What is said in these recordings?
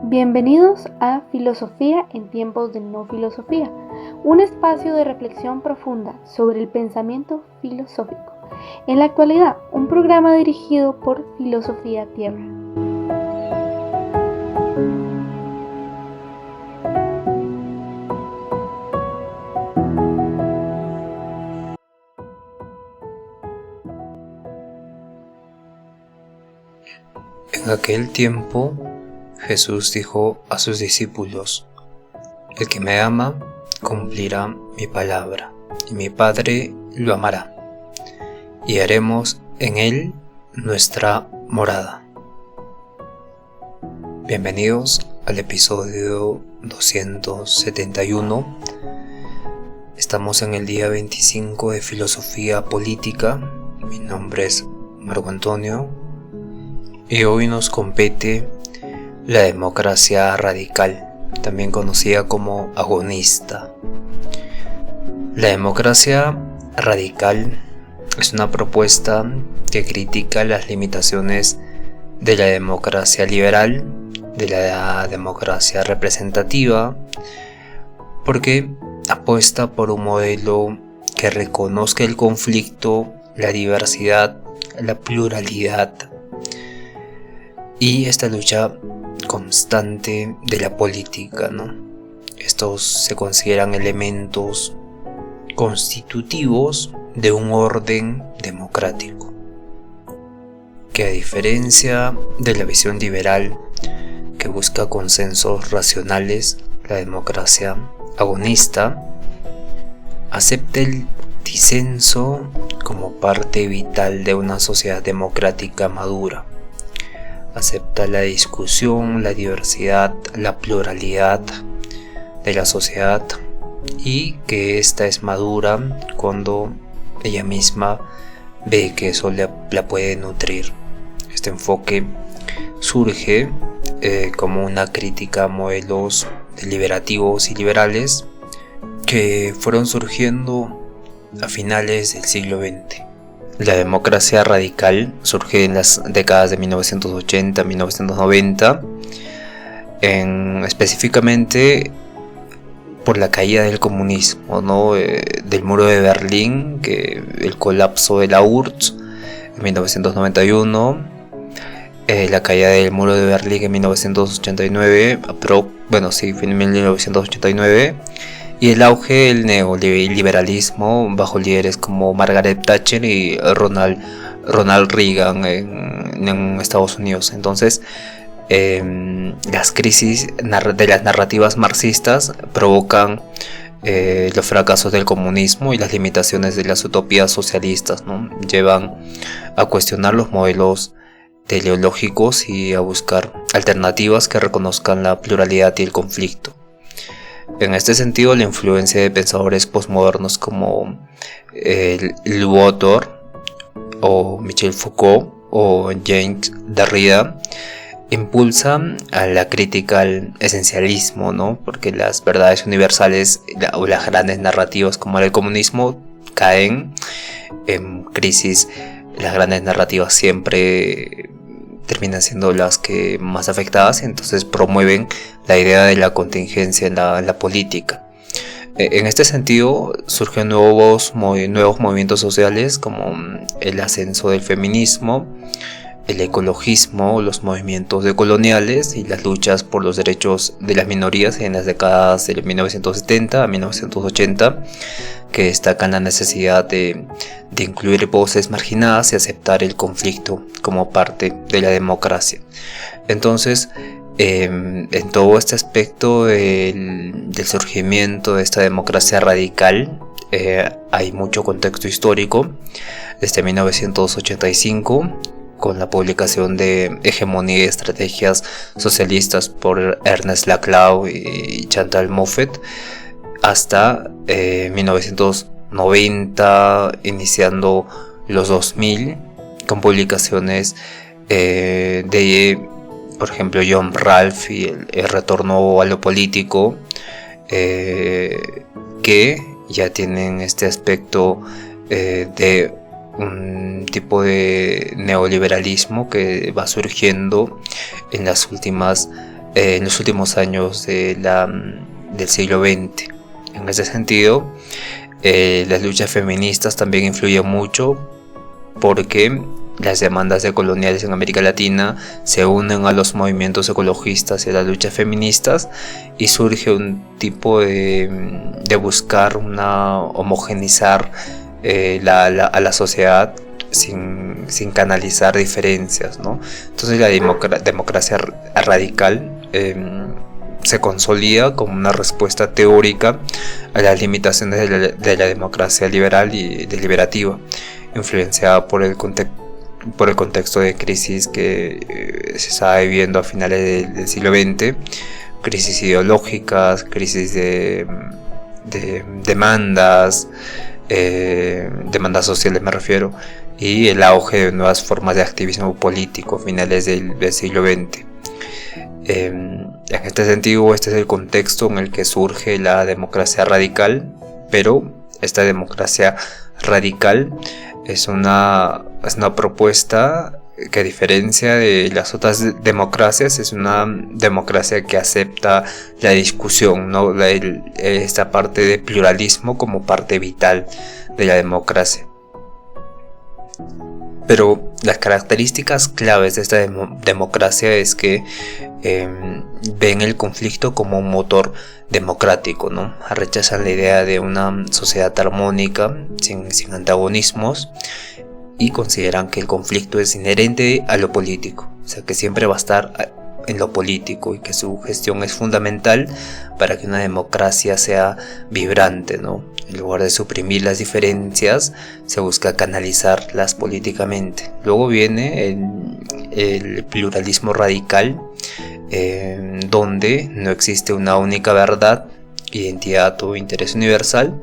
Bienvenidos a Filosofía en tiempos de no filosofía, un espacio de reflexión profunda sobre el pensamiento filosófico. En la actualidad, un programa dirigido por Filosofía Tierra. En aquel tiempo, Jesús dijo a sus discípulos: El que me ama, cumplirá mi palabra, y mi Padre lo amará, y haremos en él nuestra morada. Bienvenidos al episodio 271. Estamos en el día 25 de Filosofía Política. Mi nombre es Marco Antonio, y hoy nos compete la democracia radical, también conocida como agonista. La democracia radical es una propuesta que critica las limitaciones de la democracia liberal, de la democracia representativa, porque apuesta por un modelo que reconozca el conflicto, la diversidad, la pluralidad y esta lucha constante de la política, ¿no? Estos se consideran elementos constitutivos de un orden democrático, que a diferencia de la visión liberal que busca consensos racionales, la democracia agonista acepta el disenso como parte vital de una sociedad democrática madura. Acepta la discusión, la diversidad, la pluralidad de la sociedad, y que ésta es madura cuando ella misma ve que eso la puede nutrir. Este enfoque surge como una crítica a modelos deliberativos y liberales que fueron surgiendo a finales del siglo XX. La democracia radical surge en las décadas de 1980 a 1990, específicamente por la caída del comunismo, ¿no? Del muro de Berlín, el colapso de la URSS en 1991, la caída del muro de Berlín en 1989, fue en 1989, y el auge del neoliberalismo bajo líderes como Margaret Thatcher y Ronald Reagan en Estados Unidos. Entonces, las crisis de las narrativas marxistas provocan los fracasos del comunismo, y las limitaciones de las utopías socialistas, ¿no? Llevan a cuestionar los modelos teleológicos y a buscar alternativas que reconozcan la pluralidad y el conflicto. En este sentido, la influencia de pensadores postmodernos como Lou Autor o Michel Foucault o Jacques Derrida impulsa a la crítica al esencialismo, ¿no? Porque las verdades universales o las grandes narrativas como el comunismo caen en crisis. Las grandes narrativas siempre terminan siendo las que más afectadas, y entonces promueven la idea de la contingencia en la política. En este sentido surgen nuevos movimientos sociales como el ascenso del feminismo, el ecologismo, los movimientos decoloniales y las luchas por los derechos de las minorías en las décadas de 1970 a 1980, que destacan la necesidad de incluir voces marginadas y aceptar el conflicto como parte de la democracia. Entonces, en todo este aspecto del surgimiento de esta democracia radical, hay mucho contexto histórico. Desde 1985, con la publicación de Hegemonía y Estrategias Socialistas por Ernest Laclau y Chantal Mouffe, hasta 1990, iniciando los 2000, con publicaciones de, por ejemplo, John Ralph y el retorno a lo político, que ya tienen este aspecto de un tipo de neoliberalismo que va surgiendo en las últimas en los últimos años del siglo XX. En ese sentido, las luchas feministas también influyen mucho porque las demandas decoloniales en América Latina se unen a los movimientos ecologistas y a las luchas feministas, y surge un tipo de buscar homogenizar a la sociedad sin canalizar diferencias, ¿no? Entonces la democracia radical se consolida como una respuesta teórica a las limitaciones de la democracia liberal y deliberativa, influenciada por el contexto de crisis que se estaba viviendo a finales del siglo XX, crisis ideológicas, crisis de demandas sociales me refiero, y el auge de nuevas formas de activismo político a finales del siglo XX. En este sentido, este es el contexto en el que surge la democracia radical, pero esta democracia radical es una propuesta que, a diferencia de las otras democracias, es una democracia que acepta la discusión, ¿no? Esta parte de pluralismo como parte vital de la democracia. Pero las características claves de esta democracia es que ven el conflicto como un motor democrático, ¿no? Rechazan la idea de una sociedad armónica, sin antagonismos, y consideran que el conflicto es inherente a lo político, o sea que siempre va a estar en lo político y que su gestión es fundamental para que una democracia sea vibrante, ¿no? En lugar de suprimir las diferencias, se busca canalizarlas políticamente. Luego viene el pluralismo radical, donde no existe una única verdad, identidad o interés universal,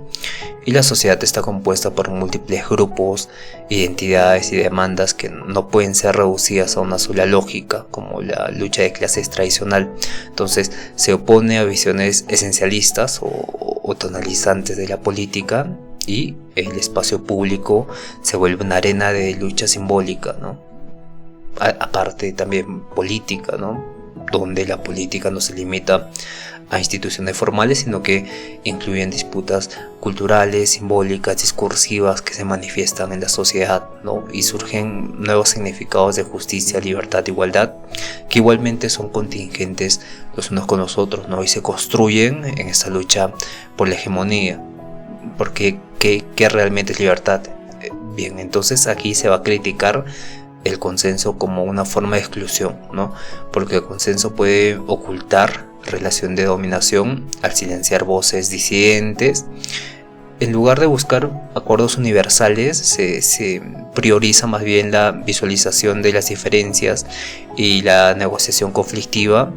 y la sociedad está compuesta por múltiples grupos, identidades y demandas que no pueden ser reducidas a una sola lógica, como la lucha de clases tradicional. Entonces se opone a visiones esencialistas o tonalizantes de la política, y el espacio público se vuelve una arena de lucha simbólica, ¿no? Aparte también política, ¿no? Donde la política no se limita a instituciones formales, sino que incluyen disputas culturales, simbólicas, discursivas que se manifiestan en la sociedad, ¿no? Y surgen nuevos significados de justicia, libertad, igualdad, que igualmente son contingentes los unos con los otros, ¿no? Y se construyen en esta lucha por la hegemonía. Porque ¿qué realmente es libertad? Bien, entonces aquí se va a criticar el consenso como una forma de exclusión, ¿no? Porque el consenso puede ocultar relación de dominación al silenciar voces disidentes. En lugar de buscar acuerdos universales, se prioriza más bien la visualización de las diferencias y la negociación conflictiva.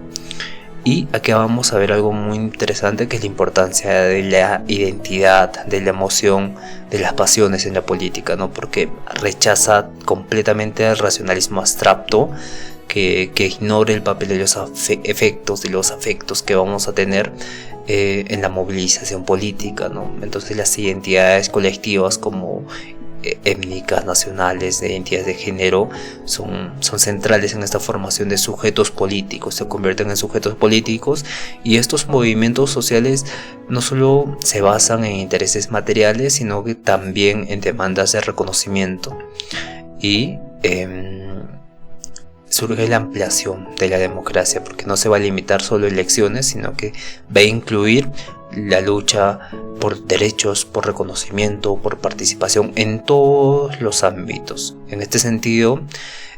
Y aquí vamos a ver algo muy interesante, que es la importancia de la identidad, de la emoción, de las pasiones en la política, ¿no? Porque rechaza completamente el racionalismo abstracto que ignore el papel de los efectos, de los afectos que vamos a tener en la movilización política, ¿no? Entonces las identidades colectivas como étnicas, nacionales, de identidades de género son centrales en esta formación de sujetos políticos, se convierten en sujetos políticos, y estos movimientos sociales no solo se basan en intereses materiales, sino que también en demandas de reconocimiento. Y surge la ampliación de la democracia, porque no se va a limitar solo a elecciones, sino que va a incluir la lucha por derechos, por reconocimiento, por participación en todos los ámbitos. En este sentido,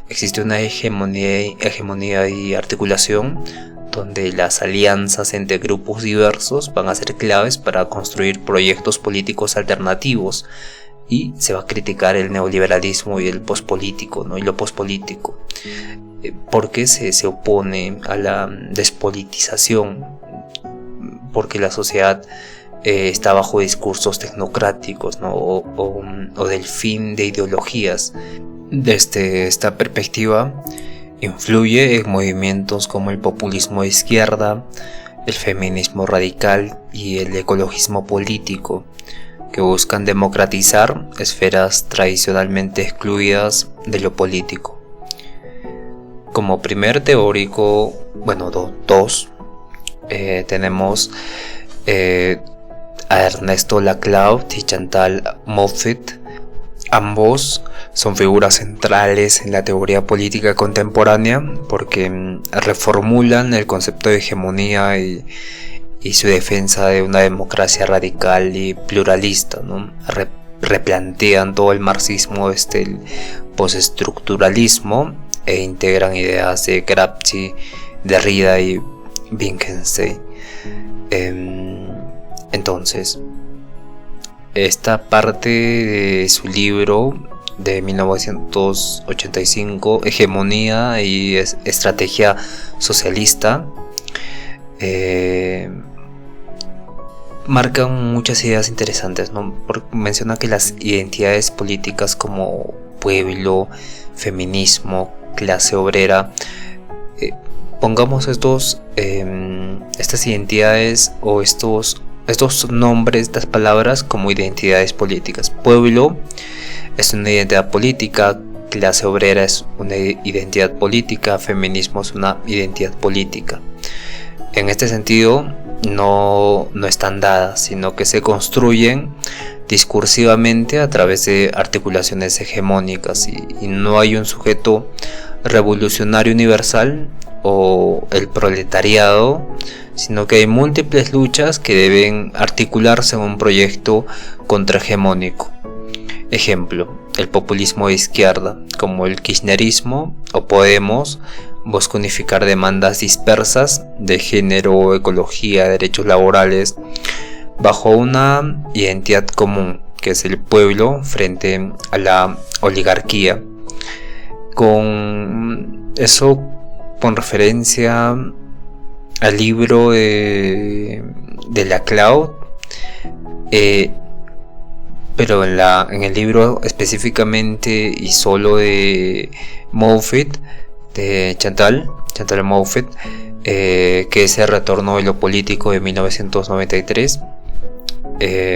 existe una hegemonía y articulación donde las alianzas entre grupos diversos van a ser claves para construir proyectos políticos alternativos, y se va a criticar el neoliberalismo y el pospolítico, ¿no? Y lo pospolítico, porque se opone a la despolitización, porque la sociedad está bajo discursos tecnocráticos, ¿no? o del fin de ideologías. Desde esta perspectiva influye en movimientos como el populismo de izquierda, el feminismo radical y el ecologismo político, que buscan democratizar esferas tradicionalmente excluidas de lo político. como primer teórico, bueno, dos, tenemos a Ernesto Laclau y Chantal Mouffe. Ambos son figuras centrales en la teoría política contemporánea porque reformulan el concepto de hegemonía y su defensa de una democracia radical y pluralista, ¿no? Replantean todo el marxismo desde el postestructuralismo e integran ideas de Gramsci, Derrida y Wittgenstein. Entonces, esta parte de su libro de 1985, Hegemonía y Estrategia Socialista, marcan muchas ideas interesantes, ¿no? Menciona que las identidades políticas como pueblo, feminismo, clase obrera, pongamos estas identidades o estos nombres, estas palabras como identidades políticas. Pueblo es una identidad política, clase obrera es una identidad política, feminismo es una identidad política. En este sentido no están dadas, sino que se construyen discursivamente a través de articulaciones hegemónicas y no hay un sujeto revolucionario universal o el proletariado, sino que hay múltiples luchas que deben articularse en un proyecto contrahegemónico. Ejemplo, el populismo de izquierda, como el kirchnerismo o Podemos, busca unificar demandas dispersas de género, ecología, derechos laborales, bajo una identidad común, que es el pueblo frente a la oligarquía. Con eso, con referencia al libro de Laclau, pero en el libro específicamente y solo de Mouffe, de Chantal Mouffe, que es El retorno de lo político de 1993,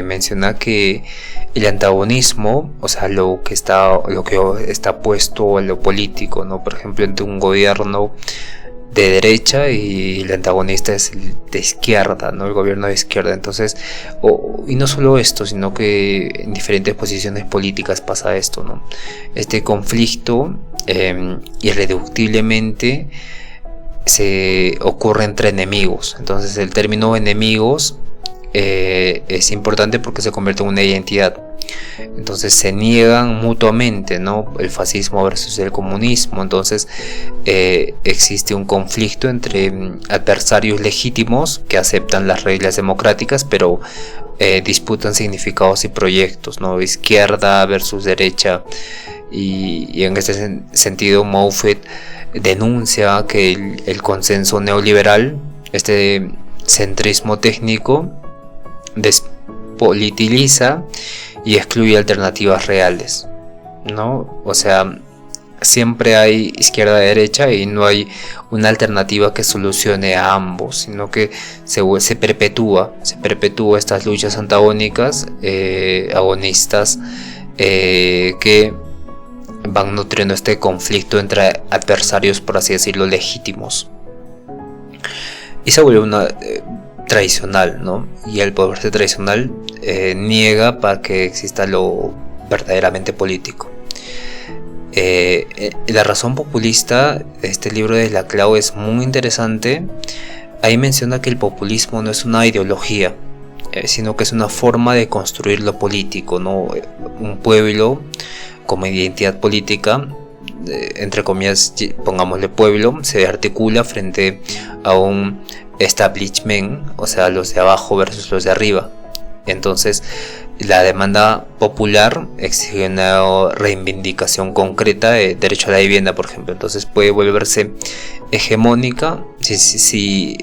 menciona que el antagonismo, o sea, lo que está puesto en lo político, ¿no? Por ejemplo, entre un gobierno de derecha y el antagonista es el de izquierda, ¿no? El gobierno de izquierda. Entonces, y no solo esto, sino que en diferentes posiciones políticas pasa esto, ¿no? Este conflicto irreductiblemente se ocurre entre enemigos. Entonces el término enemigos es importante porque se convierte en una identidad. Entonces se niegan mutuamente, ¿no? El fascismo versus el comunismo. Entonces existe un conflicto entre adversarios legítimos que aceptan las reglas democráticas, pero disputan significados y proyectos, ¿no? Izquierda versus derecha. Y en este sentido Mouffe denuncia que el consenso neoliberal, este centrismo técnico, despolitiliza y excluye alternativas reales, ¿no? O sea, siempre hay izquierda-derecha y no hay una alternativa que solucione a ambos, sino que se perpetúa estas luchas antagónicas, agonistas, que van nutriendo este conflicto entre adversarios, por así decirlo, legítimos. Y se vuelve una tradicional, ¿no? Y el poder tradicional niega para que exista lo verdaderamente político. La razón populista, este libro de Laclau es muy interesante. Ahí menciona que el populismo no es una ideología, sino que es una forma de construir lo político, ¿no? Un pueblo como identidad política, entre comillas, pongámosle pueblo, se articula frente a un establishment, o sea, los de abajo versus los de arriba. Entonces, la demanda popular exige una reivindicación concreta de derecho a la vivienda, por ejemplo. Entonces puede volverse hegemónica si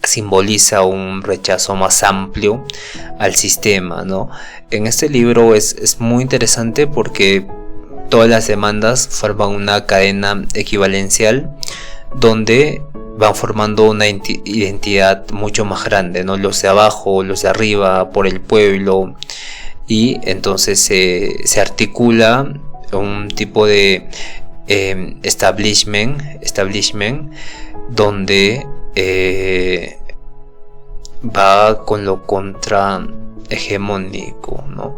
simboliza un rechazo más amplio al sistema, ¿no? En este libro es muy interesante porque todas las demandas forman una cadena equivalencial donde van formando una identidad mucho más grande, ¿no? Los de abajo, los de arriba, por el pueblo, y entonces se articula un tipo de establishment donde va con lo contrahegemónico, ¿no?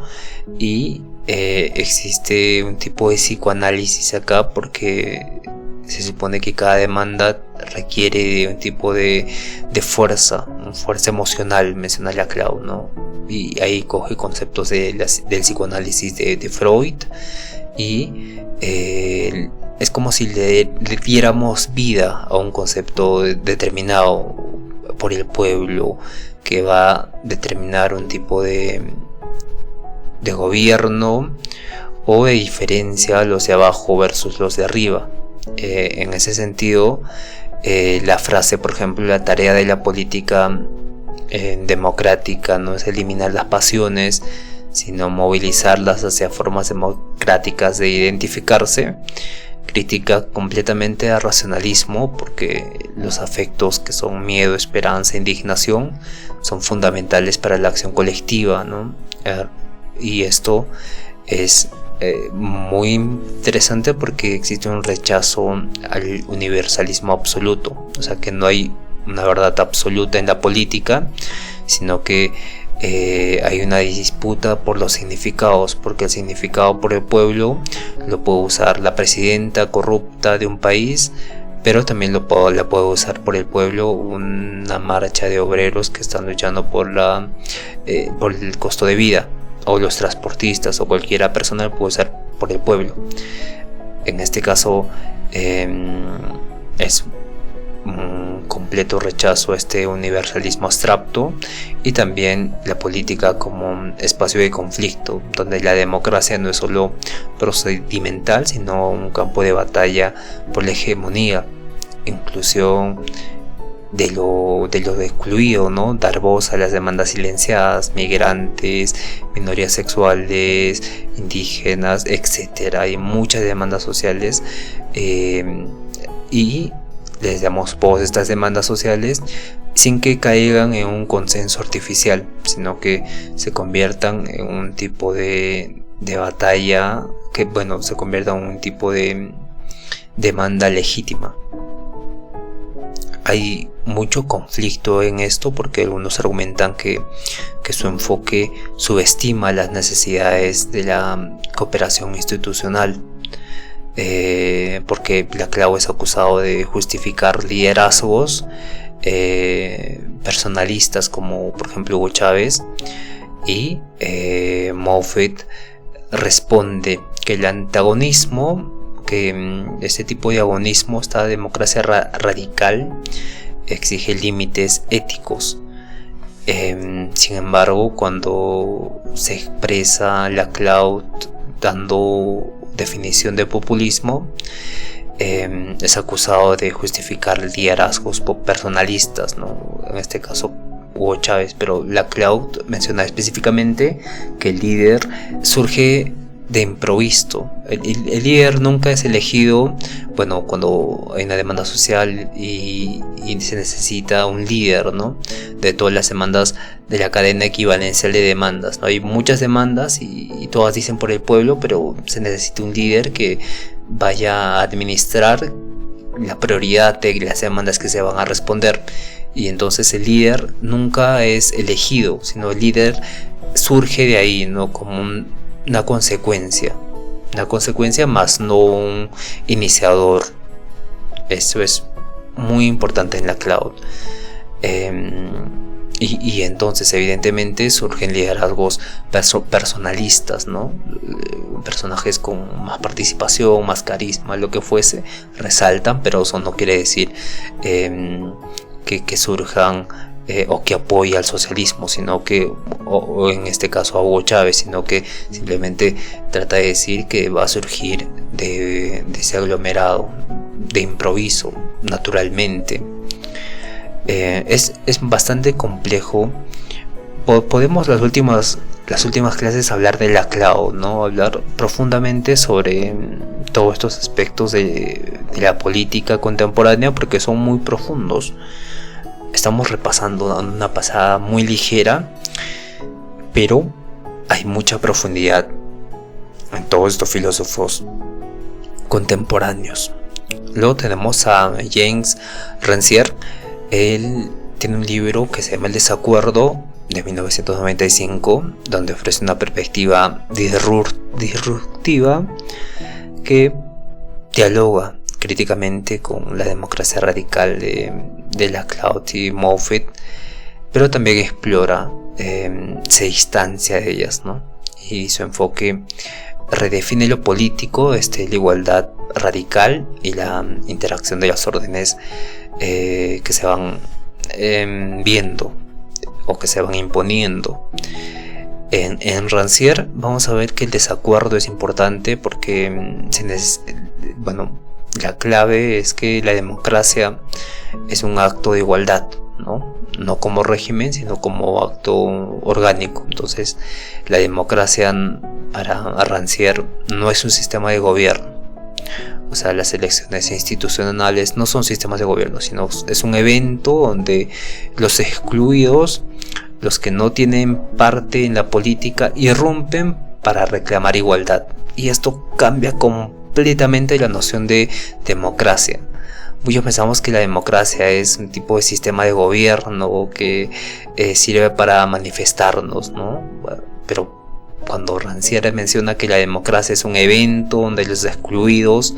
Y existe un tipo de psicoanálisis acá porque se supone que cada demanda requiere de un tipo de fuerza emocional, menciona la Cloud, ¿no? Y ahí coge conceptos del psicoanálisis de Freud y es como si le diéramos vida a un concepto determinado por el pueblo que va a determinar un tipo de gobierno o de diferencia los de abajo versus los de arriba. En ese sentido, la frase, por ejemplo, la tarea de la política democrática no es eliminar las pasiones, sino movilizarlas hacia formas democráticas de identificarse, critica completamente al racionalismo porque los afectos que son miedo, esperanza, indignación son fundamentales para la acción colectiva, ¿no? Y esto es muy interesante porque existe un rechazo al universalismo absoluto, o sea que no hay una verdad absoluta en la política, sino que hay una disputa por los significados, porque el significado por el pueblo lo puede usar la presidenta corrupta de un país, pero también la puede usar por el pueblo una marcha de obreros que están luchando por el costo de vida, o los transportistas o cualquiera persona puede usar por el pueblo. En este caso es un completo rechazo a este universalismo abstracto y también la política como un espacio de conflicto donde la democracia no es solo procedimental sino un campo de batalla por la hegemonía, inclusión de lo excluido, ¿no? Dar voz a las demandas silenciadas, migrantes, minorías sexuales, indígenas, etcétera. Hay muchas demandas sociales y les damos voz a estas demandas sociales sin que caigan en un consenso artificial, sino que se conviertan en un tipo de batalla que, bueno, se convierta en un tipo de demanda legítima. Hay mucho conflicto en esto porque algunos argumentan que su enfoque subestima las necesidades de la cooperación institucional, porque la Clau es acusado de justificar liderazgos personalistas como por ejemplo Hugo Chávez, y Moffett responde que el antagonismo, que este tipo de agonismo, esta democracia radical exige límites éticos. Sin embargo, cuando se expresa la Cloud dando definición de populismo, es acusado de justificar liderazgos personalistas, ¿no? En este caso Hugo Chávez, pero la Cloud menciona específicamente que el líder surge de improviso. El líder nunca es elegido, bueno, cuando hay una demanda social y se necesita un líder, ¿no? De todas las demandas de la cadena equivalencial de demandas, ¿no? Hay muchas demandas y todas dicen por el pueblo, pero se necesita un líder que vaya a administrar la prioridad de las demandas que se van a responder. Y entonces el líder nunca es elegido, sino el líder surge de ahí, ¿no? Como una consecuencia más no un iniciador. Eso es muy importante en la Cloud. Y entonces evidentemente surgen liderazgos personalistas, ¿no? Personajes con más participación, más carisma, lo que fuese, resaltan, pero eso no quiere decir que surjan o que apoya al socialismo, sino que, o en este caso a Hugo Chávez, sino que simplemente trata de decir que va a surgir de ese aglomerado, de improviso, naturalmente. Es bastante complejo. Podemos las últimas clases hablar de la Cloud, ¿no? Hablar profundamente sobre todos estos aspectos de la política contemporánea porque son muy profundos. Estamos repasando una pasada muy ligera, pero hay mucha profundidad en todos estos filósofos contemporáneos. Luego tenemos a James Rancière. Él tiene un libro que se llama El desacuerdo, de 1995, donde ofrece una perspectiva disruptiva que dialoga críticamente con la democracia radical de Laclau y Moffett, pero también explora, se distancia de ellas, ¿no? Y su enfoque redefine lo político, la igualdad radical y la interacción de las órdenes que se van viendo o que se van imponiendo. En Rancière vamos a ver que el desacuerdo es importante porque la clave es que la democracia es un acto de igualdad, no como régimen, sino como acto orgánico. Entonces la democracia para Rancière no es un sistema de gobierno. O sea, las elecciones institucionales no son sistemas de gobierno, sino es un evento donde los excluidos, los que no tienen parte en la política, irrumpen para reclamar igualdad. Y esto cambia completamente la noción de democracia. Muchos pensamos que la democracia es un tipo de sistema de gobierno que sirve para manifestarnos, ¿no? Pero cuando Rancière menciona que la democracia es un evento donde los excluidos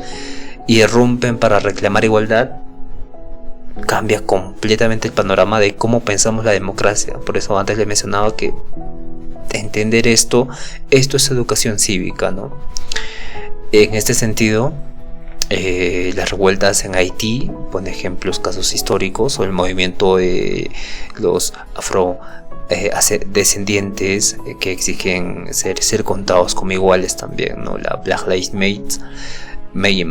irrumpen para reclamar igualdad, cambia completamente el panorama de cómo pensamos la democracia. Por eso antes le mencionaba que entender esto es educación cívica, ¿no? En este sentido, las revueltas en Haití, por ejemplo, casos históricos, o el movimiento de los afrodescendientes que exigen ser contados como iguales también, ¿no? La Black Lives Matter.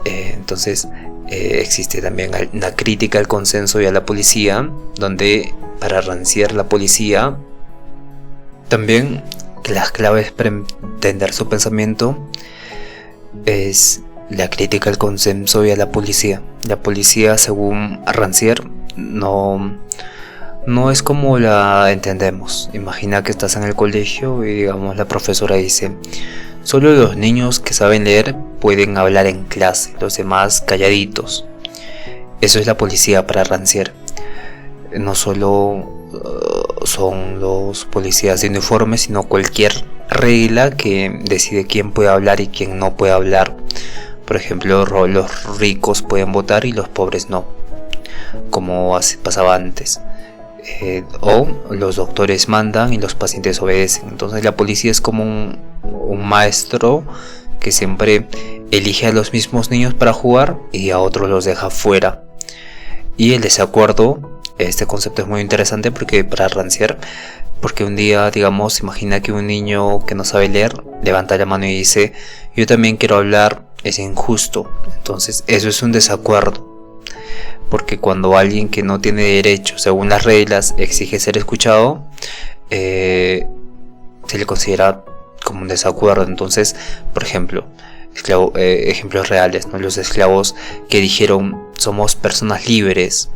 Entonces existe también una crítica al consenso y a la policía, donde para Rancière la policía también, las claves para entender su pensamiento es la crítica al consenso y a la policía. La policía, según Rancière, no es como la entendemos. Imagina que estás en el colegio y, digamos, la profesora dice: solo los niños que saben leer pueden hablar en clase, los demás calladitos. Eso es la policía para Rancière. No solo son los policías de uniforme, sino cualquier regla que decide quién puede hablar y quién no puede hablar. Por ejemplo, los ricos pueden votar y los pobres no, como pasaba antes. O los doctores mandan y los pacientes obedecen. Entonces la policía es como un maestro que siempre elige a los mismos niños para jugar y a otros los deja fuera. Y el desacuerdo, este concepto es muy interesante porque para Rancière, porque un día, digamos, imagina que un niño que no sabe leer levanta la mano y dice: yo también quiero hablar, es injusto. Entonces eso es un desacuerdo, porque cuando alguien que no tiene derecho según las reglas exige ser escuchado, se le considera como un desacuerdo. Entonces, por ejemplo, ejemplos reales, ¿no? Los esclavos que dijeron: somos personas libres,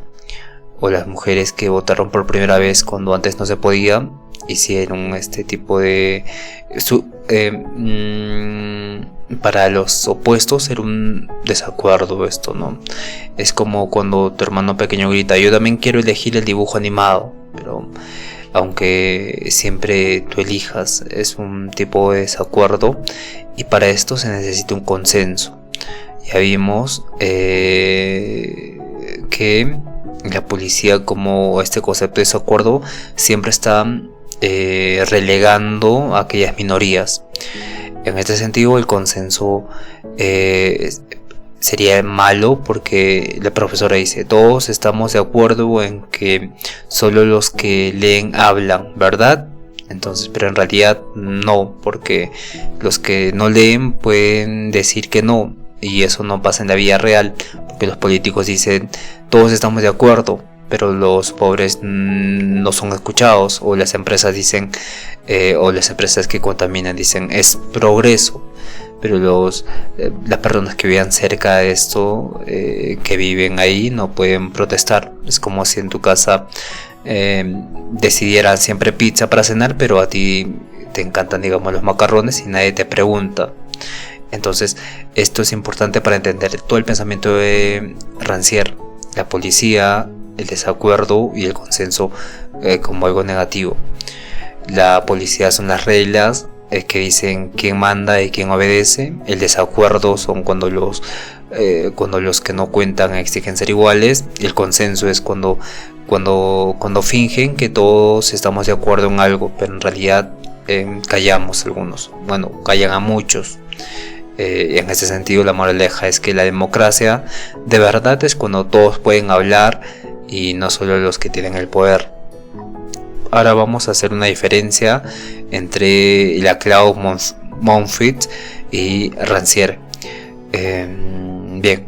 o las mujeres que votaron por primera vez cuando antes no se podía, hicieron este tipo de para los opuestos era un desacuerdo esto, ¿no? Es como cuando tu hermano pequeño grita: yo también quiero elegir el dibujo animado, pero aunque siempre tú elijas, es un tipo de desacuerdo, y para esto se necesita un consenso. Ya vimos que la policía, como este concepto de desacuerdo, siempre está relegando a aquellas minorías. En este sentido, el consenso sería malo, porque la profesora dice: todos estamos de acuerdo en que solo los que leen hablan, ¿verdad? Entonces, pero en realidad no, porque los que no leen pueden decir que no, y eso no pasa en la vida real, porque los políticos dicen: todos estamos de acuerdo, pero los pobres no son escuchados, o las empresas dicen, o las empresas que contaminan dicen: es progreso, pero las personas que vivan cerca de esto, que viven ahí, no pueden protestar. Es como si en tu casa decidieran siempre pizza para cenar, pero a ti te encantan, digamos, los macarrones y nadie te pregunta. Entonces, esto es importante para entender todo el pensamiento de Rancière: la policía, el desacuerdo y el consenso como algo negativo. La policía son las reglas que dicen quién manda y quién obedece. El desacuerdo son cuando los que no cuentan exigen ser iguales. Y el consenso es cuando fingen que todos estamos de acuerdo en algo, pero en realidad callamos algunos. Bueno, callan a muchos. En ese sentido, la moraleja es que la democracia de verdad es cuando todos pueden hablar y no solo los que tienen el poder. Ahora vamos a hacer una diferencia entre Laclau, Montfort y Rancière. Bien,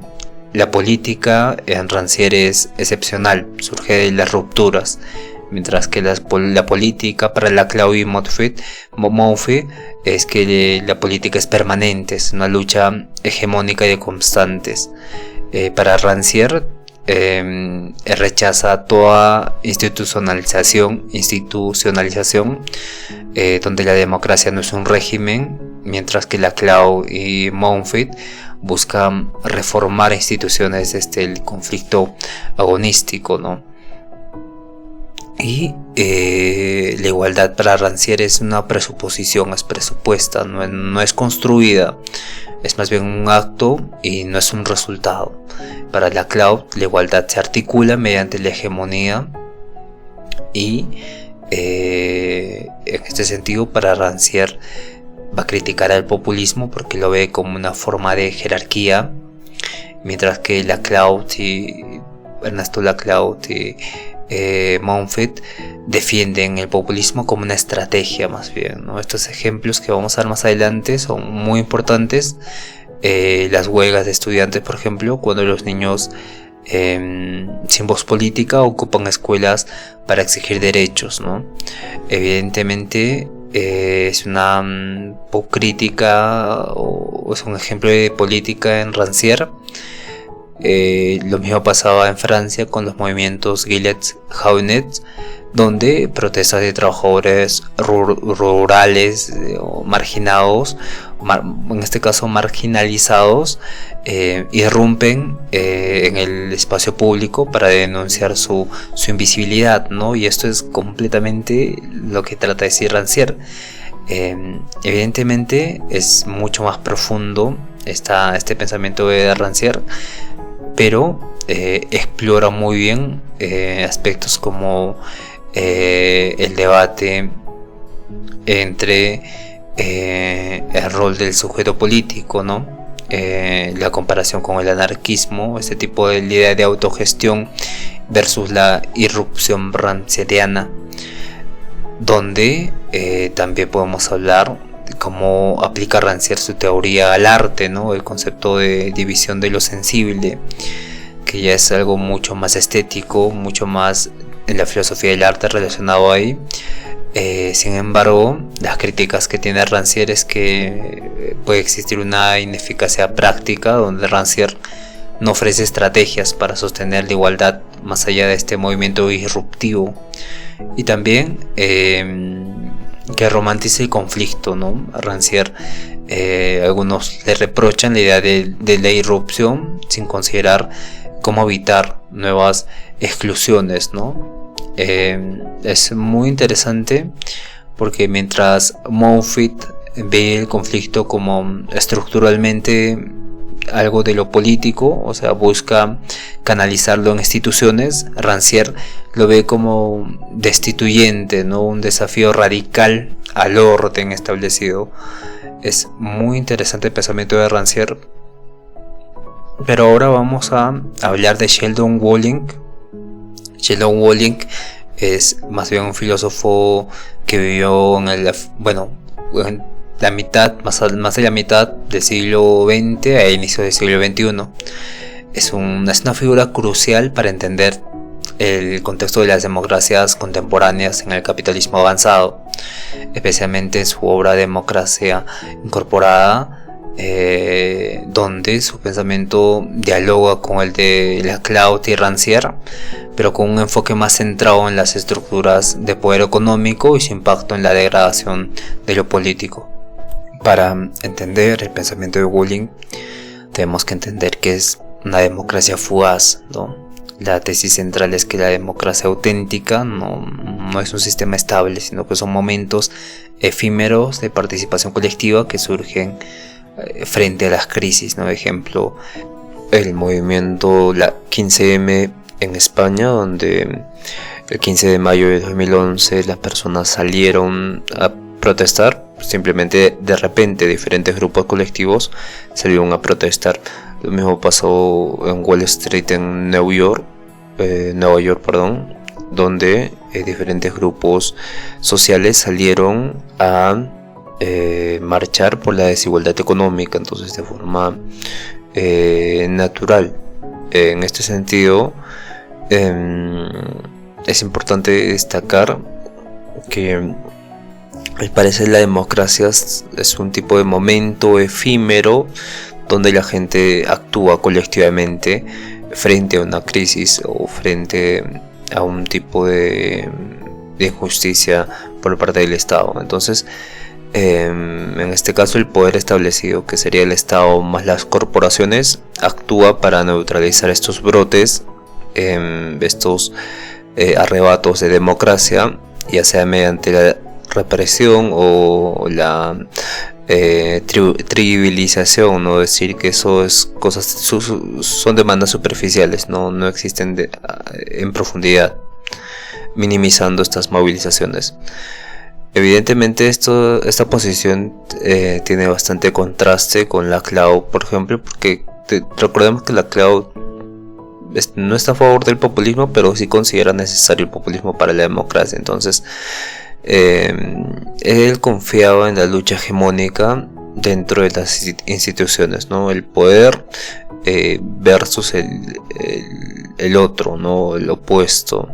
la política en Rancière es excepcional, surge de las rupturas, mientras que la política para Laclau y Montfort es que la política es permanente, es una lucha hegemónica y de constantes. Para Rancière rechaza toda institucionalización, donde la democracia no es un régimen, mientras que Laclau y Montfort buscan reformar instituciones desde el conflicto agonístico, ¿no? Y la igualdad para Rancière es una presuposición, es presupuesta, no es construida, es más bien un acto y no es un resultado. Para Laclau, la igualdad se articula mediante la hegemonía y en este sentido, para Rancière, va a criticar al populismo porque lo ve como una forma de jerarquía, mientras que Ernesto Laclau y Montfort defienden el populismo como una estrategia más bien, ¿no? Estos ejemplos que vamos a ver más adelante son muy importantes. Las huelgas de estudiantes, por ejemplo, cuando los niños sin voz política ocupan escuelas para exigir derechos, ¿no? Evidentemente es una crítica o es un ejemplo de política en Rancière. Lo mismo pasaba en Francia con los movimientos Gilets Jaunes, donde protestas de trabajadores rurales o marginados, en este caso marginalizados, irrumpen en el espacio público para denunciar su invisibilidad, ¿no? Y esto es completamente lo que trata de decir Rancière. Evidentemente es mucho más profundo este pensamiento de Rancière, pero explora muy bien aspectos como el debate entre el rol del sujeto político, ¿no? La comparación con el anarquismo, este tipo de idea de autogestión versus la irrupción rancieriana, donde también podemos hablar de cómo aplica Rancière su teoría al arte, ¿no? El concepto de división de lo sensible, que ya es algo mucho más estético, mucho más en la filosofía del arte relacionado ahí. Sin embargo, las críticas que tiene Rancière es que puede existir una ineficacia práctica, donde Rancière no ofrece estrategias para sostener la igualdad más allá de este movimiento disruptivo, y también que romantiza el conflicto, ¿no? A Rancière algunos le reprochan la idea de la irrupción sin considerar cómo evitar nuevas exclusiones, ¿no? Es muy interesante porque mientras Montfort ve el conflicto como estructuralmente algo de lo político, o sea, busca canalizarlo en instituciones, Rancière lo ve como destituyente, ¿no? Un desafío radical al orden establecido. Es muy interesante el pensamiento de Rancière. Pero ahora vamos a hablar de Sheldon Walling. Sheldon Walling es más bien un filósofo que vivió en la mitad, más de la mitad del siglo XX a inicios del siglo XXI. Es una figura crucial para entender el contexto de las democracias contemporáneas en el capitalismo avanzado, especialmente su obra Democracia Incorporada, de donde su pensamiento dialoga con el de Laclau y Rancière, pero con un enfoque más centrado en las estructuras de poder económico y su impacto en la degradación de lo político. Para entender el pensamiento de Woolin, tenemos que entender que es una democracia fugaz, ¿no? La tesis central es que la democracia auténtica no es un sistema estable, sino que son momentos efímeros de participación colectiva que surgen frente a las crisis, ¿no? Ejemplo, el movimiento la 15M en España, donde el 15 de mayo de 2011 las personas salieron a protestar, simplemente de repente diferentes grupos colectivos salieron a protestar. Lo mismo pasó en Wall Street en Nueva York, donde diferentes grupos sociales salieron a marchar por la desigualdad económica, entonces de forma natural. En este sentido, es importante destacar que al parecer la democracia es un tipo de momento efímero donde la gente actúa colectivamente frente a una crisis o frente a un tipo de injusticia por parte del Estado. Entonces, en este caso, el poder establecido, que sería el Estado más las corporaciones, actúa para neutralizar estos brotes, estos arrebatos de democracia, ya sea mediante la represión o la trivialización, no decir que eso es cosas, son demandas superficiales, no existen en profundidad, minimizando estas movilizaciones. Evidentemente esta posición tiene bastante contraste con Laclau, por ejemplo, porque recordemos que Laclau no está a favor del populismo, pero sí considera necesario el populismo para la democracia. Entonces, él confiaba en la lucha hegemónica dentro de las instituciones, ¿no? El poder versus el otro, ¿no? El opuesto.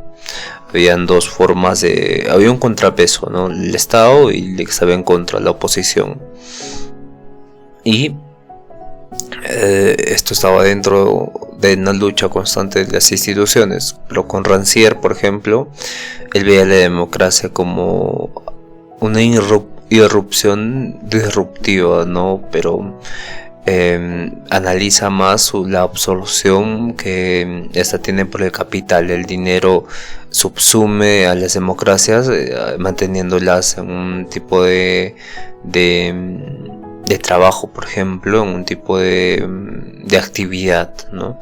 Habían dos formas había un contrapeso, ¿no? El Estado y el que estaba en contra, la oposición. Y esto estaba dentro de una lucha constante de las instituciones. Pero con Rancière, por ejemplo, él veía la democracia como una irrupción disruptiva, ¿no? Pero analiza más la absorción que esta tiene por el capital. El dinero subsume a las democracias, manteniéndolas en un tipo de trabajo, por ejemplo, en un tipo de actividad, ¿no?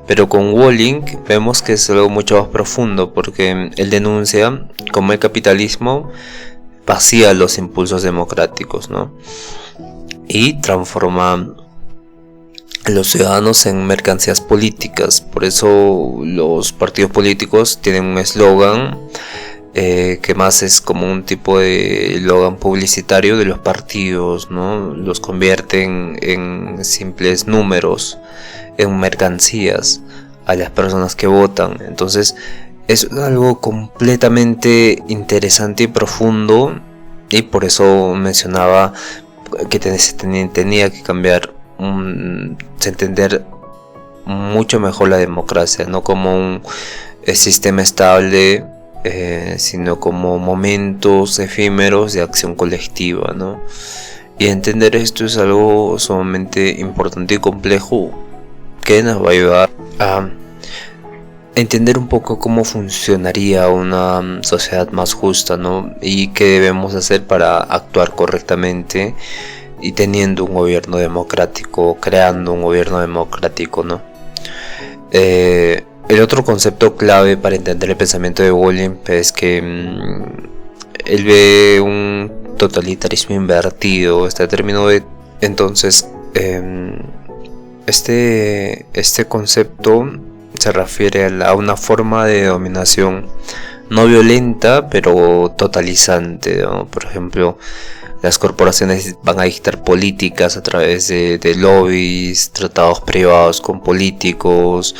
Pero con Woolin vemos que es algo mucho más profundo, porque él denuncia cómo el capitalismo vacía los impulsos democráticos, ¿no? Y transforma a los ciudadanos en mercancías políticas. Por eso los partidos políticos tienen un eslogan que más es como un tipo de eslogan publicitario de los partidos, ¿no? Los convierten en simples números, en mercancías a las personas que votan. Entonces es algo completamente interesante y profundo, y por eso mencionaba que tenía que cambiar, entender mucho mejor la democracia, no como un sistema estable, sino como momentos efímeros de acción colectiva, ¿no? Y entender esto es algo sumamente importante y complejo, que nos va a ayudar a entender un poco cómo funcionaría una sociedad más justa, ¿no? Y qué debemos hacer para actuar correctamente y teniendo un gobierno democrático, creando un gobierno democrático, ¿no? El otro concepto clave para entender el pensamiento de Woolin es que él ve un totalitarismo invertido, este término de... Entonces, este concepto se refiere a una forma de dominación no violenta, pero totalizante, ¿no? Por ejemplo, las corporaciones van a dictar políticas a través de lobbies, tratados privados con políticos,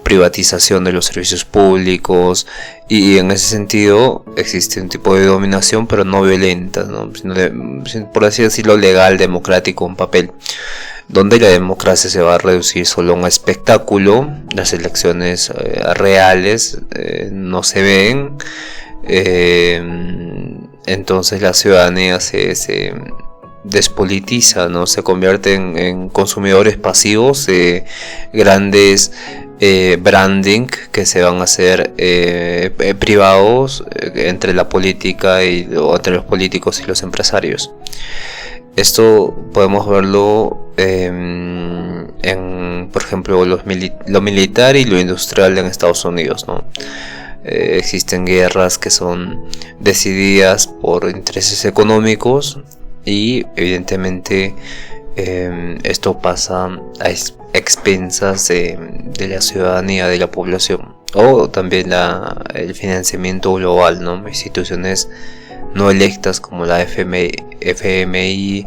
privatización de los servicios públicos, y en ese sentido existe un tipo de dominación, pero no violenta, ¿no? Sino por así decirlo, legal, democrático, en papel. donde la democracia se va a reducir solo a un espectáculo. Las elecciones reales no se ven, entonces la ciudadanía se despolitiza, ¿no? Se convierte en consumidores pasivos de grandes branding que se van a hacer privados entre la política o entre los políticos y los empresarios. Esto podemos verlo por ejemplo, lo militar y lo industrial en Estados Unidos, ¿no? Existen guerras que son decididas por intereses económicos y evidentemente esto pasa a expensas de la ciudadanía, de la población, o también el financiamiento global, ¿no? Instituciones no electas como la FMI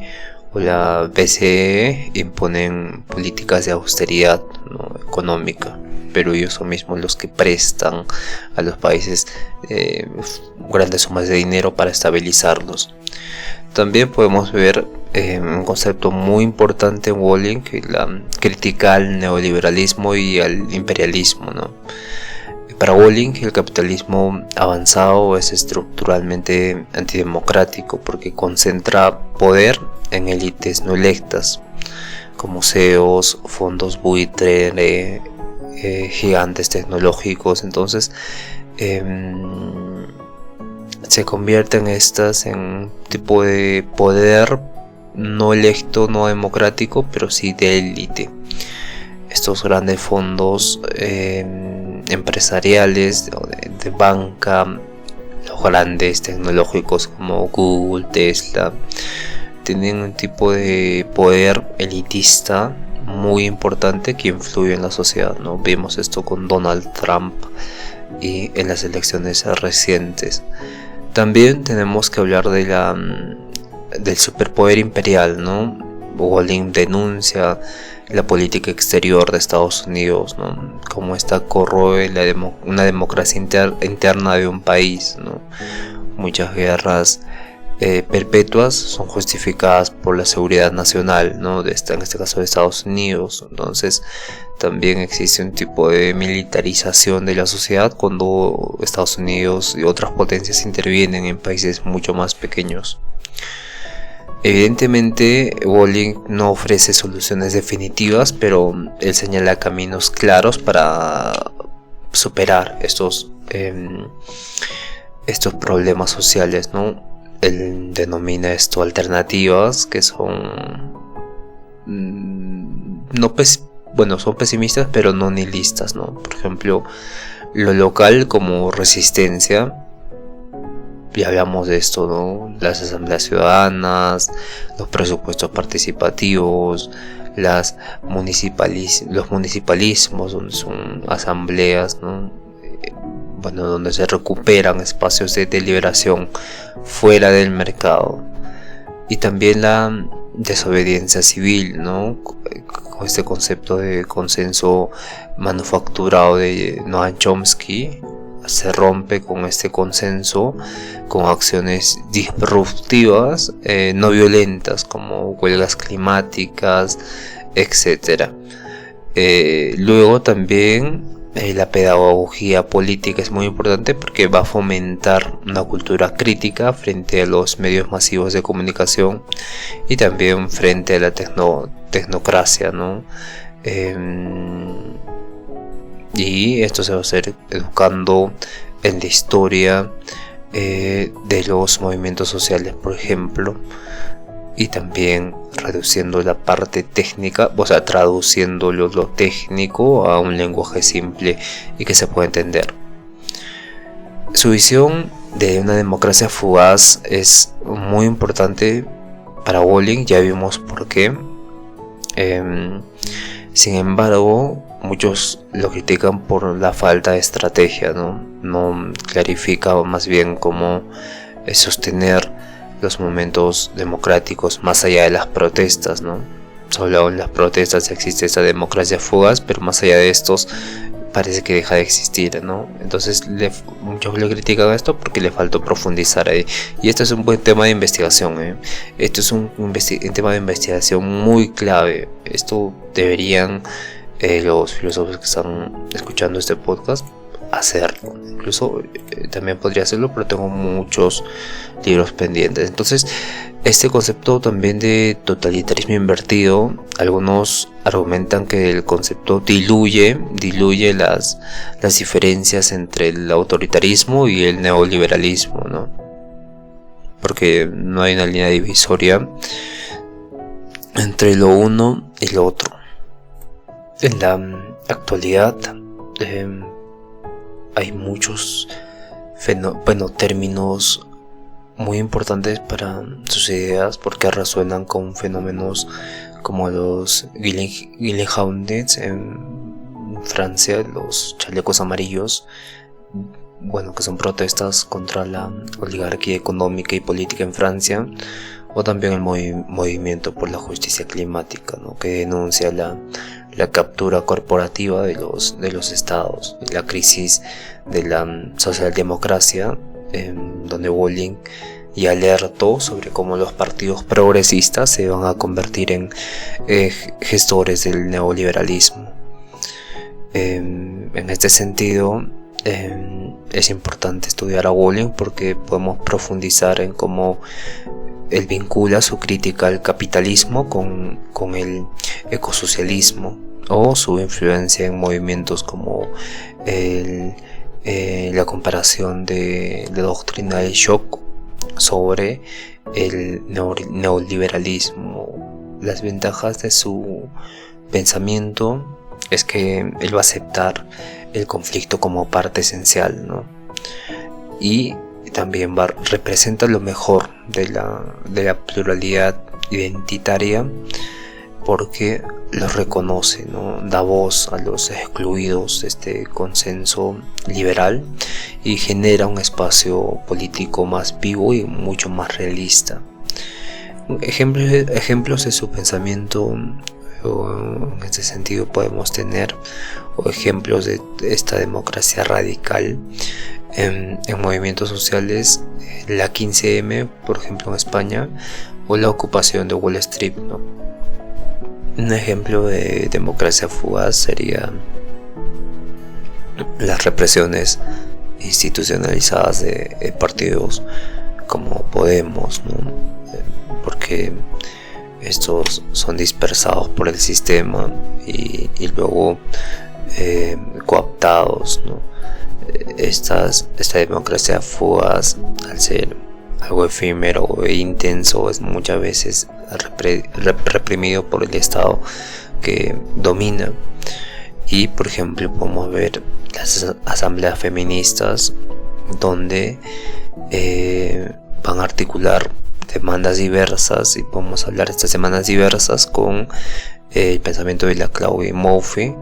o la BCE imponen políticas de austeridad, ¿no? Económica, pero ellos son mismos los que prestan a los países grandes sumas de dinero para estabilizarlos. También podemos ver un concepto muy importante en Walling, que la crítica al neoliberalismo y al imperialismo, ¿no? Para Walling, el capitalismo avanzado es estructuralmente antidemocrático porque concentra poder en élites no electas, como CEOs, fondos buitre, gigantes tecnológicos. Entonces se convierten estas en un tipo de poder no electo, no democrático, pero sí de élite. Estos grandes fondos empresariales de banca, los grandes tecnológicos como Google, Tesla, tienen un tipo de poder elitista muy importante que influye en la sociedad, ¿no? Vimos esto con Donald Trump y en las elecciones recientes. También tenemos que hablar del superpoder imperial, ¿no? Walling denuncia la política exterior de Estados Unidos, ¿no? Cómo esta corroe una democracia interna de un país, ¿no? Muchas guerras perpetuas son justificadas por la seguridad nacional, ¿no? En este caso de Estados Unidos. Entonces también existe un tipo de militarización de la sociedad cuando Estados Unidos y otras potencias intervienen en países mucho más pequeños. Evidentemente, Walling no ofrece soluciones definitivas, pero él señala caminos claros para superar estos problemas sociales, ¿no? Él denomina esto alternativas que son son pesimistas pero no nihilistas, ¿no? Por ejemplo, lo local como resistencia. Ya hablamos de esto, ¿no? Las asambleas ciudadanas, los presupuestos participativos, los municipalismos, donde son asambleas, ¿no? Donde se recuperan espacios de deliberación fuera del mercado. Y también la desobediencia civil, ¿no? Con este concepto de consenso manufacturado de Noam Chomsky. Se rompe con este consenso con acciones disruptivas no violentas como huelgas climáticas, etc. Luego también la pedagogía política es muy importante porque va a fomentar una cultura crítica frente a los medios masivos de comunicación y también frente a la tecnocracia, ¿no? Y esto se va a hacer educando en la historia de los movimientos sociales, por ejemplo, y también reduciendo la parte técnica, o sea, traduciendo lo técnico a un lenguaje simple y que se pueda entender. Su visión de una democracia fugaz es muy importante para Walling, ya vimos por qué. Sin embargo, muchos lo critican por la falta de estrategia, no clarifica más bien cómo sostener los momentos democráticos más allá de las protestas, ¿no? Solo en las protestas existe esta democracia fugaz, pero más allá de estos parece que deja de existir, ¿no? Entonces muchos le critican esto porque le faltó profundizar ahí. Y esto es un buen tema de investigación, ¿eh? Esto es un tema de investigación muy clave. Esto deberían los filósofos que están escuchando este podcast hacerlo. Incluso también podría hacerlo, pero tengo muchos libros pendientes. Entonces, este concepto también de totalitarismo invertido, algunos argumentan que el concepto diluye las diferencias entre el autoritarismo y el neoliberalismo, ¿no? Porque no hay una línea divisoria entre lo uno y lo otro. En la actualidad hay muchos términos muy importantes para sus ideas, porque resuenan con fenómenos como los Gilets en Francia, los chalecos amarillos, que son protestas contra la oligarquía económica y política en Francia, o también el movimiento por la justicia climática, ¿no? Que denuncia la captura corporativa de los estados, la crisis de la socialdemocracia, donde Bolling ya alertó sobre cómo los partidos progresistas se van a convertir en gestores del neoliberalismo. En este sentido, es importante estudiar a Bolling porque podemos profundizar en cómo él vincula su crítica al capitalismo con el ecosocialismo, o su influencia en movimientos como la comparación de la doctrina del shock sobre el neoliberalismo. Las ventajas de su pensamiento es que él va a aceptar el conflicto como parte esencial, ¿no? Y también representa lo mejor de la pluralidad identitaria, porque los reconoce, ¿no? Da voz a los excluidos de este consenso liberal y genera un espacio político más vivo y mucho más realista. Ejemplos de su pensamiento, en este sentido podemos tener ejemplos de esta democracia radical en movimientos sociales, la 15M, por ejemplo, en España, o la ocupación de Wall Street, ¿no? Un ejemplo de democracia fugaz sería las represiones institucionalizadas de partidos como Podemos, ¿no? Porque estos son dispersados por el sistema y luego cooptados, ¿no? Esta democracia fugaz, al ser algo efímero e intenso, es muchas veces reprimido por el Estado que domina. Y por ejemplo podemos ver las asambleas feministas, donde van a articular demandas diversas, y podemos hablar de estas demandas diversas con el pensamiento de la Claudia Murphy,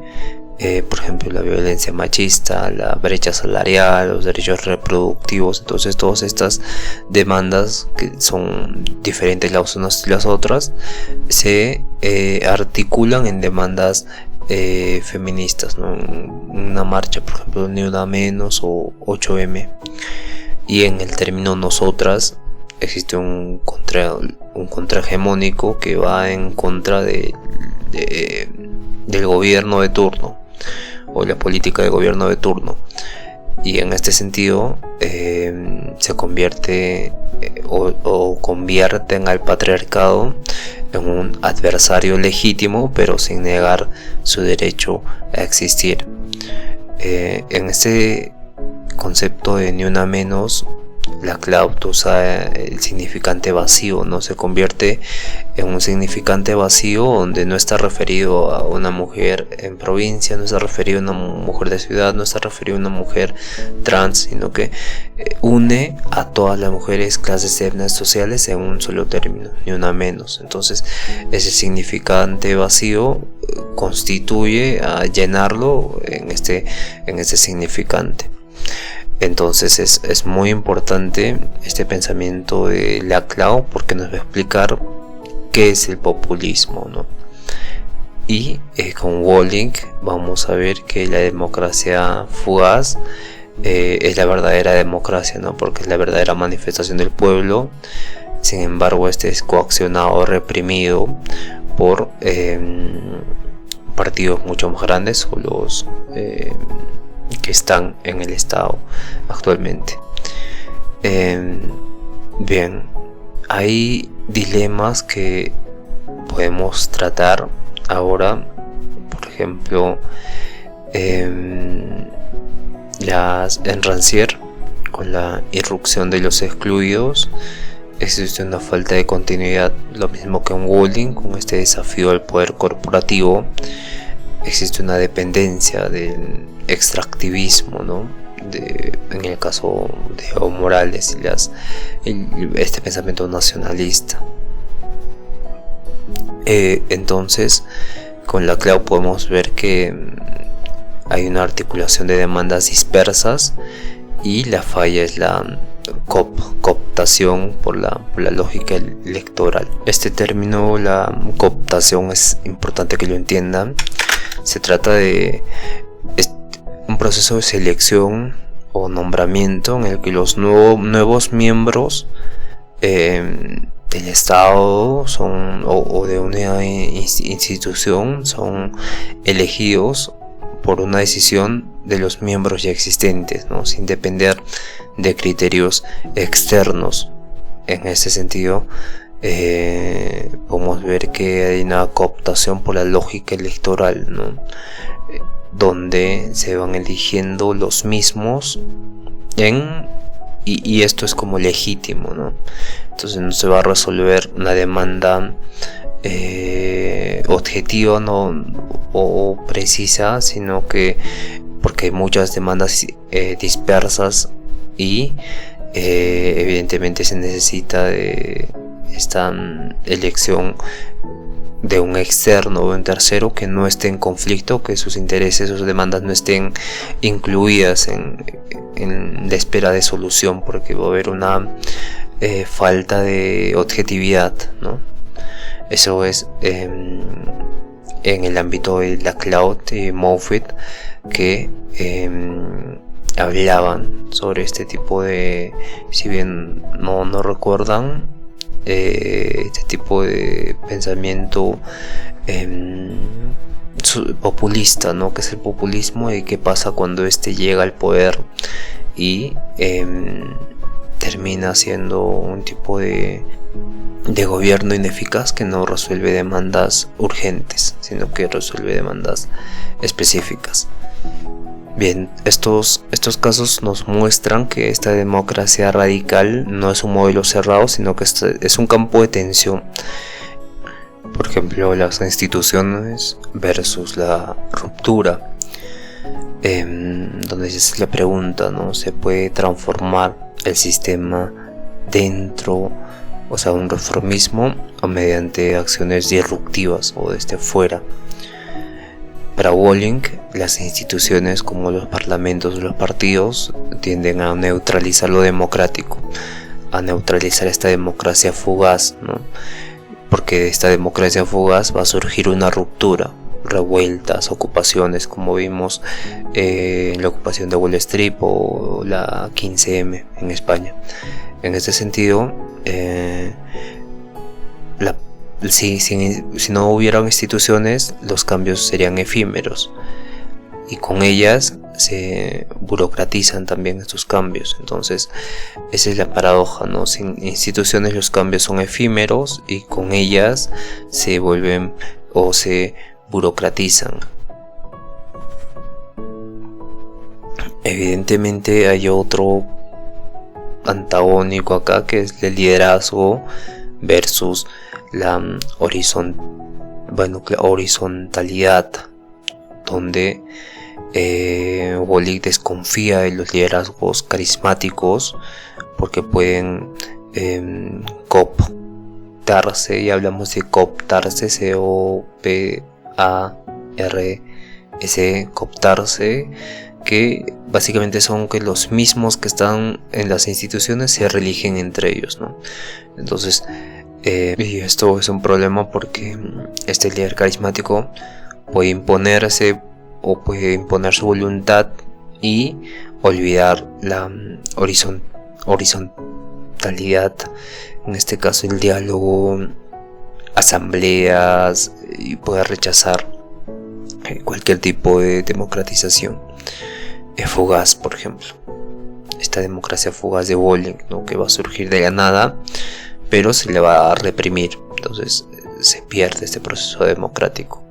por ejemplo la violencia machista, la brecha salarial, los derechos reproductivos. Entonces todas estas demandas, que son diferentes las unas y las otras, se articulan en demandas feministas, ¿no? Una marcha, por ejemplo, Ni Una Menos o 8M. Y en el término nosotras existe un contrahegemónico que va en contra del gobierno de turno, o la política de gobierno de turno, y en este sentido se convierte o convierten al patriarcado en un adversario legítimo, pero sin negar su derecho a existir. En este concepto de Ni Una Menos, la Cloud usa el significante vacío, ¿no? Se convierte en un significante vacío donde no está referido a una mujer en provincia, no está referido a una mujer de ciudad, no está referido a una mujer trans, sino que une a todas las mujeres, clases etnias sociales en un solo término, Ni Una Menos. Entonces ese significante vacío constituye a llenarlo en este significante. Entonces es muy importante este pensamiento de Laclau, porque nos va a explicar qué es el populismo, ¿no? Y con Walling vamos a ver que la democracia fugaz es la verdadera democracia, ¿no? Porque es la verdadera manifestación del pueblo. Sin embargo, este es coaccionado, reprimido por partidos mucho más grandes o los que están en el Estado actualmente. Bien, hay dilemas que podemos tratar ahora. Por ejemplo, en Rancière, con la irrupción de los excluidos, existe una falta de continuidad, lo mismo que en Walling, con este desafío al poder corporativo. Existe una dependencia del extractivismo, ¿no? En el caso de Evo Morales y este pensamiento nacionalista. Entonces, con la CLAU podemos ver que hay una articulación de demandas dispersas, y la falla es la cooptación por la lógica electoral. Este término, la cooptación, es importante que lo entiendan. Se trata de un proceso de selección o nombramiento en el que los nuevos miembros del Estado son, o de una institución, son elegidos por una decisión de los miembros ya existentes, ¿no? Sin depender de criterios externos. En ese sentido, podemos ver que hay una cooptación por la lógica electoral, ¿no? Donde se van eligiendo los mismos y esto es como legítimo, ¿no? Entonces no se va a resolver una demanda objetiva, ¿no? o precisa, sino que porque hay muchas demandas dispersas, y evidentemente se necesita de esta elección de un externo o un tercero que no esté en conflicto, que sus intereses, sus demandas no estén incluidas en la espera de solución, porque va a haber una falta de objetividad, ¿no? Eso es en el ámbito de la cloud y Moffitt, que hablaban sobre este tipo de, si bien no recuerdan, este tipo de pensamiento populista, ¿no? Que es el populismo, y qué pasa cuando este llega al poder y termina siendo un tipo de gobierno ineficaz que no resuelve demandas urgentes, sino que resuelve demandas específicas. Bien, estos casos nos muestran que esta democracia radical no es un modelo cerrado, sino que es un campo de tensión. Por ejemplo, las instituciones versus la ruptura, donde se hace la pregunta, ¿no? ¿Se puede transformar el sistema dentro, o sea, un reformismo, o mediante acciones disruptivas o desde fuera? Para Walling, las instituciones como los parlamentos o los partidos tienden a neutralizar lo democrático, a neutralizar esta democracia fugaz, ¿no? Porque de esta democracia fugaz va a surgir una ruptura, revueltas, ocupaciones, como vimos en la ocupación de Wall Street o la 15M en España. En este sentido, si no hubieran instituciones, los cambios serían efímeros, y con ellas se burocratizan también estos cambios. Entonces esa es la paradoja, ¿no? Sin instituciones los cambios son efímeros, y con ellas se vuelven o se burocratizan. Evidentemente hay otro antagónico acá, que es el liderazgo versus la horizontalidad, donde Walling desconfía de los liderazgos carismáticos porque pueden cooptarse, y hablamos de cooptarse, C-O-P-A-R-S, cooptarse, que básicamente son que los mismos que están en las instituciones se reeligen entre ellos, ¿no? Entonces Y esto es un problema porque este líder carismático puede imponerse o puede imponer su voluntad y olvidar la horizontalidad, en este caso el diálogo, asambleas, y puede rechazar cualquier tipo de democratización fugaz, por ejemplo. Esta democracia fugaz de Bolling, ¿no? Que va a surgir de la nada, pero se le va a reprimir, entonces se pierde este proceso democrático.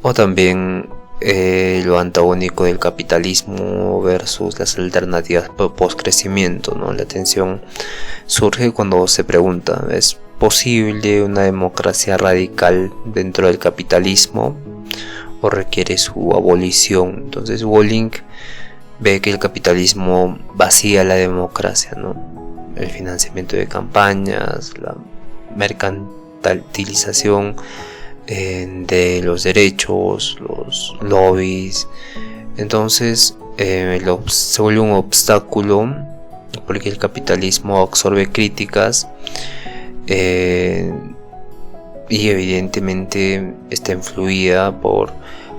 O también lo antagónico del capitalismo versus las alternativas post-crecimiento, ¿no? La tensión surge cuando se pregunta: ¿es posible una democracia radical dentro del capitalismo o requiere su abolición? Entonces Bolling ve que el capitalismo vacía la democracia, ¿no? El financiamiento de campañas, la mercantilización de los derechos, los lobbies. Entonces se vuelve un obstáculo porque el capitalismo absorbe críticas y evidentemente está influida por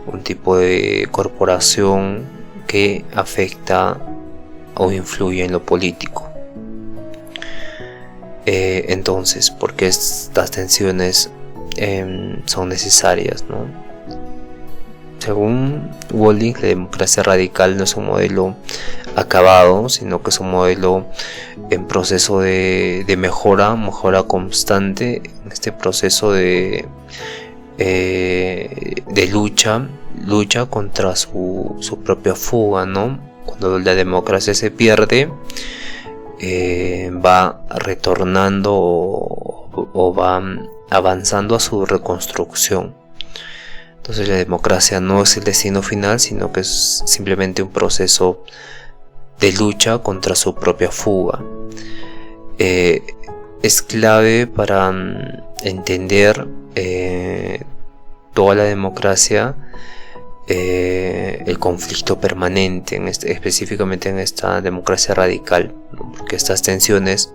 un tipo de corporación que afecta o influye en lo político. Entonces, ¿por qué estas tensiones son necesarias, ¿no? Según Bolling, la democracia radical no es un modelo acabado, sino que es un modelo en proceso de mejora constante, en este proceso de lucha contra su propia fuga, ¿no? Cuando la democracia se pierde, va retornando o va avanzando a su reconstrucción. Entonces la democracia no es el destino final, sino que es simplemente un proceso de lucha contra su propia fuga. Es clave para entender toda la democracia, el conflicto permanente, específicamente en esta democracia radical, ¿no? Porque estas tensiones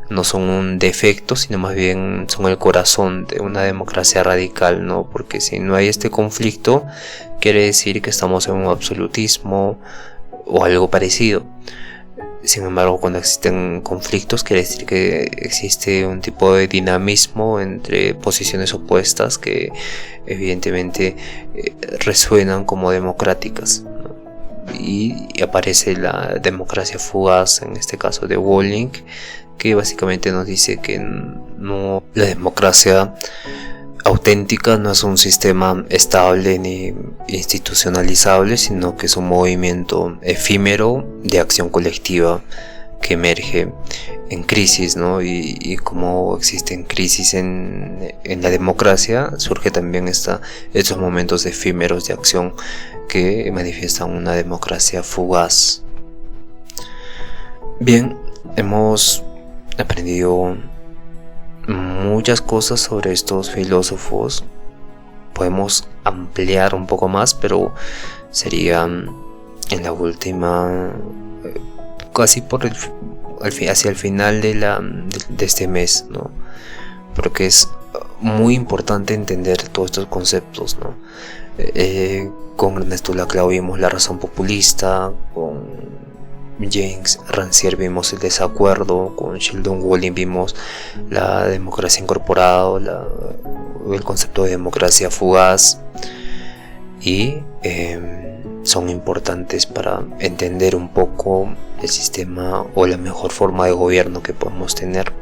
no son un defecto, sino más bien son el corazón de una democracia radical, ¿no? Porque si no hay este conflicto, quiere decir que estamos en un absolutismo o algo parecido. Sin embargo, cuando existen conflictos, quiere decir que existe un tipo de dinamismo entre posiciones opuestas que evidentemente resuenan como democráticas, ¿no? Y aparece la democracia fugaz, en este caso de Bolling, que básicamente nos dice que no, la democracia auténtica no es un sistema estable ni institucionalizable, sino que es un movimiento efímero de acción colectiva que emerge en crisis, ¿no? Y como existen crisis en la democracia, surge también estos momentos efímeros de acción que manifiestan una democracia fugaz. Bien, hemos aprendido muchas cosas sobre estos filósofos. Podemos ampliar un poco más, pero sería en la última, casi hacia el final de este mes, ¿no? Porque es muy importante entender todos estos conceptos, ¿no? Con Ernesto Laclau vimos la razón populista, con James Rancière vimos el desacuerdo, con Sheldon Wolin vimos la democracia incorporada, el concepto de democracia fugaz, y son importantes para entender un poco el sistema o la mejor forma de gobierno que podemos tener.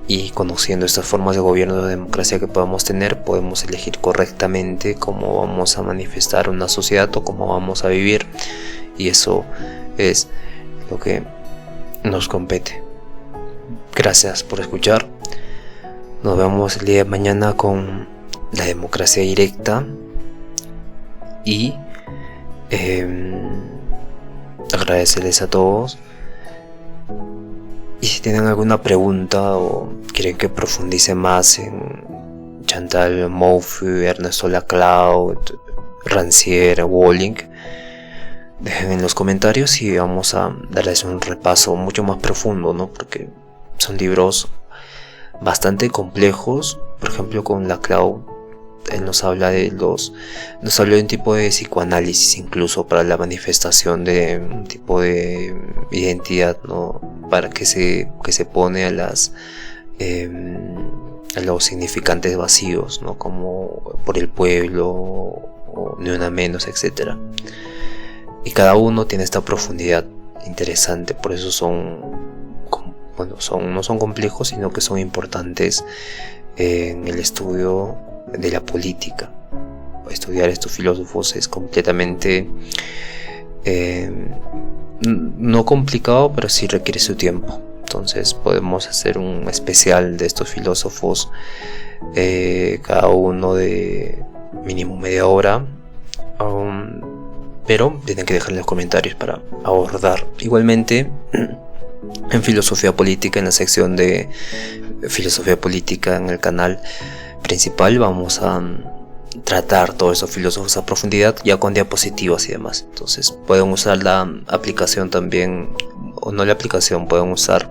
Y conociendo estas formas de gobierno de democracia que podemos tener, podemos elegir correctamente cómo vamos a manifestar una sociedad o cómo vamos a vivir, y eso es lo que nos compete. Gracias por escuchar. Nos vemos el día de mañana con la democracia directa y agradecerles a todos. Y si tienen alguna pregunta o quieren que profundice más en Chantal Mouffe, Ernesto Laclau, Rancière, Bolling, dejen en los comentarios y vamos a darles un repaso mucho más profundo, ¿no? Porque son libros bastante complejos. Por ejemplo, con Laclau, él nos habla de un tipo de psicoanálisis incluso para la manifestación de un tipo de identidad, ¿no? Para que se pone a los significantes vacíos, ¿no? Como por el pueblo o ni una menos, etc. Y cada uno tiene esta profundidad interesante, por eso no son complejos, sino que son importantes en el estudio de la política. Estudiar estos filósofos es completamente no complicado, pero sí requiere su tiempo. Entonces podemos hacer un especial de estos filósofos, cada uno de mínimo media hora, pero tienen que dejar en los comentarios para abordar. Igualmente, en filosofía política, en la sección de filosofía política en el canal principal, vamos a tratar todos esos filósofos a profundidad, ya con diapositivas y demás. Entonces pueden usar la aplicación también, o no la aplicación, pueden usar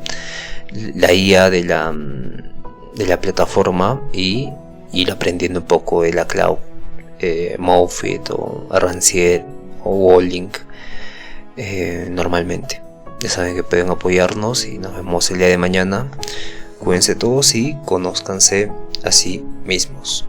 la IA de la plataforma y ir aprendiendo un poco de Laclau, Moffitt o Rancière o Walling, normalmente. Ya saben que pueden apoyarnos y nos vemos el día de mañana. Cuídense todos y conózcanse a sí mismos.